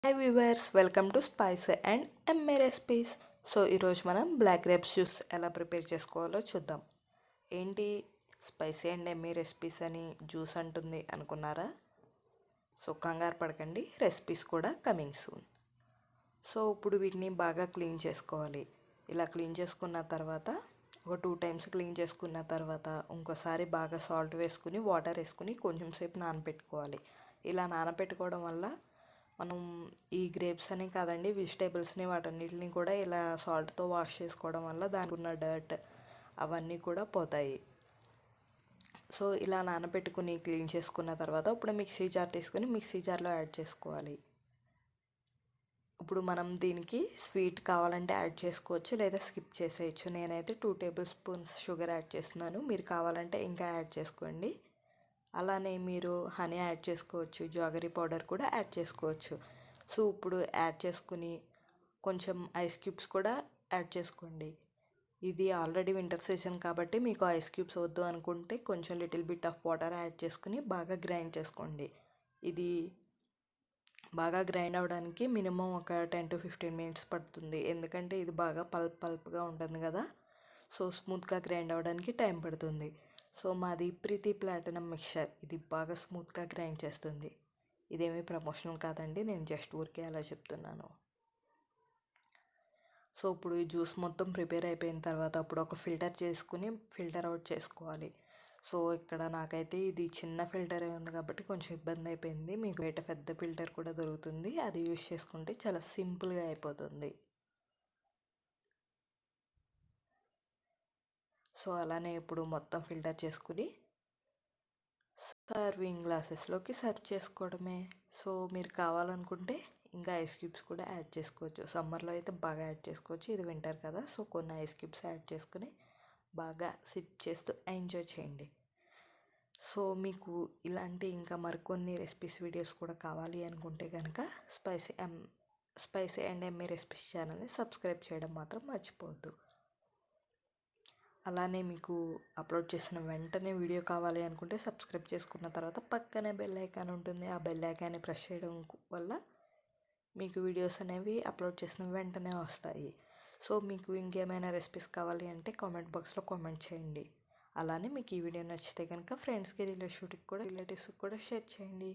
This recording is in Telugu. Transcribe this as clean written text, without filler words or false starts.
Hi viewers, welcome to spice and MA recipes. So ఈరోజు మనం బ్లాక్ గ్రేప్స్ జ్యూస్ ఎలా ప్రిపేర్ చేసుకోవాలో చూద్దాం. ఏంటి స్పైసీ అండ్ ఎంఏ రెసిపీస్ అని జ్యూస్ అంటుంది అనుకున్నారా? సో కంగారు పడకండి, రెసిపీస్ కూడా కమింగ్ సూన్. సో ఇప్పుడు వీటిని బాగా క్లీన్ చేసుకోవాలి. ఇలా క్లీన్ చేసుకున్న తర్వాత ఒక 2 టైమ్స్ క్లీన్ చేసుకున్న తర్వాత ఇంకోసారి బాగా సాల్ట్ వేసుకుని వాటర్ వేసుకుని కొంచెం సేపు నానబెట్టుకోవాలి. ఇలా నానబెట్టుకోవడం వల్ల మనం ఈ గ్రేప్స్ అని కాదండి, వెజిటేబుల్స్ని వాటన్నిటిని కూడా ఇలా సాల్ట్తో వాష్ చేసుకోవడం వల్ల దానికి ఉన్న డర్ట్ అవన్నీ కూడా పోతాయి. సో ఇలా నానబెట్టుకుని క్లీన్ చేసుకున్న తర్వాత ఇప్పుడు మిక్సీ జార్ తీసుకుని మిక్సీ జార్లో యాడ్ చేసుకోవాలి. ఇప్పుడు మనం దీనికి స్వీట్ కావాలంటే యాడ్ చేసుకోవచ్చు, లేదా స్కిప్ చేసేయచ్చు. నేనైతే 2 టేబుల్ స్పూన్స్ షుగర్ యాడ్ చేస్తున్నాను. మీరు కావాలంటే ఇంకా యాడ్ చేసుకోండి. అలానే మీరు హనీ యాడ్ చేసుకోవచ్చు, జాగరీ పౌడర్ కూడా యాడ్ చేసుకోవచ్చు. సో ఇప్పుడు యాడ్ చేసుకుని కొంచెం ఐస్ క్యూబ్స్ కూడా యాడ్ చేసుకోండి. ఇది ఆల్రెడీ వింటర్ సీజన్ కాబట్టి మీకు ఐస్ క్యూబ్స్ వద్దు అనుకుంటే కొంచెం little bit of water add చేసుకుని బాగా గ్రైండ్ చేసుకోండి. ఇది బాగా గ్రైండ్ అవ్వడానికి మినిమం ఒక 10 to 15 మినిట్స్ పడుతుంది, ఎందుకంటే ఇది బాగా పల్ప్గా ఉంటుంది కదా. సో స్మూత్గా గ్రైండ్ అవ్వడానికి టైం పడుతుంది. సో మాది ప్రీతి ప్లాటినం మిక్చర్, ఇది బాగా స్మూత్గా గ్రైండ్ చేస్తుంది. ఇదేమీ ప్రమోషనల్ కాదండి, నేను జస్ట్ ఊరికే అలా చెప్తున్నాను. సో ఇప్పుడు ఈ జ్యూస్ మొత్తం ప్రిపేర్ అయిపోయిన తర్వాత అప్పుడు ఒక ఫిల్టర్ చేసుకుని ఫిల్టర్ అవుట్ చేసుకోవాలి. సో ఇక్కడ నాకైతే ఇది చిన్న ఫిల్టరే ఉంది కాబట్టి కొంచెం ఇబ్బంది అయిపోయింది. మీకు బయట పెద్ద ఫిల్టర్ కూడా దొరుకుతుంది, అది యూజ్ చేసుకుంటే చాలా సింపుల్గా అయిపోతుంది. సో అలానే ఇప్పుడు మొత్తం ఫిల్టర్ చేసుకుని సర్వింగ్ గ్లాసెస్లోకి సర్వ్ చేసుకోవడమే. సో మీరు కావాలనుకుంటే ఇంకా ఐస్ క్యూబ్స్ కూడా యాడ్ చేసుకోవచ్చు. సమ్మర్లో అయితే బాగా యాడ్ చేసుకోవచ్చు, ఇది వింటర్ కదా. సో కొన్ని ఐస్ క్యూబ్స్ యాడ్ చేసుకుని బాగా సిప్ చేస్తూ ఎంజాయ్ చేయండి. సో మీకు ఇలాంటి ఇంకా మరికొన్ని రెసిపీస్ వీడియోస్ కూడా కావాలి అనుకుంటే కనుక స్పైసీ అండ్ ఎంఏ రెసిపీస్ ఛానల్ని సబ్స్క్రైబ్ చేయడం మాత్రం మర్చిపోవద్దు. అలానే మీకు అప్లోడ్ చేసిన వెంటనే వీడియో కావాలి అనుకుంటే సబ్స్క్రైబ్ చేసుకున్న తర్వాత పక్కనే బెల్ ఐకాన్ ఉంటుంది. ఆ బెల్ ఐకాన్ని ప్రెస్ చేయడం వల్ల మీకు వీడియోస్ అనేవి అప్లోడ్ చేసిన వెంటనే వస్తాయి. సో మీకు ఇంకేమైనా రెసిపీస్ కావాలి అంటే కామెంట్ బాక్స్లో కామెంట్ చేయండి. అలానే మీకు ఈ వీడియో నచ్చితే కనుక ఫ్రెండ్స్కి రిలేటివ్స్కి కూడా షేర్ చేయండి.